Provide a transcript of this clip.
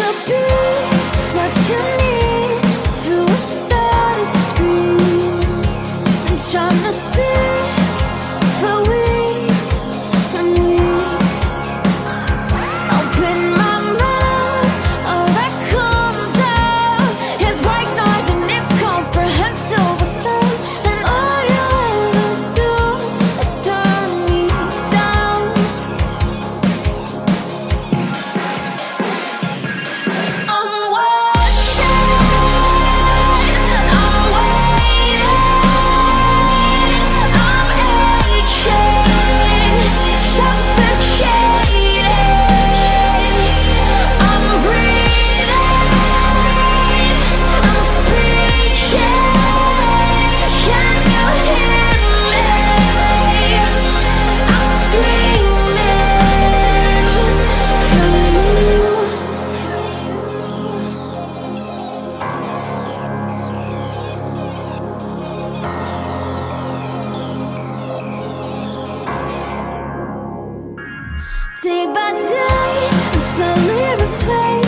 to be what you need through a static screen, and trying to speak for weeks and weeks. Open my mouth, all that comes out is white noise and incomprehensible sounds, and all you ever do is turn me down. I'm watching, I'm waiting, I'm aching, suffocating, I'm breathing, I'm speaking. Can you hear me? I'm screaming for you. Day by day, we slowly replace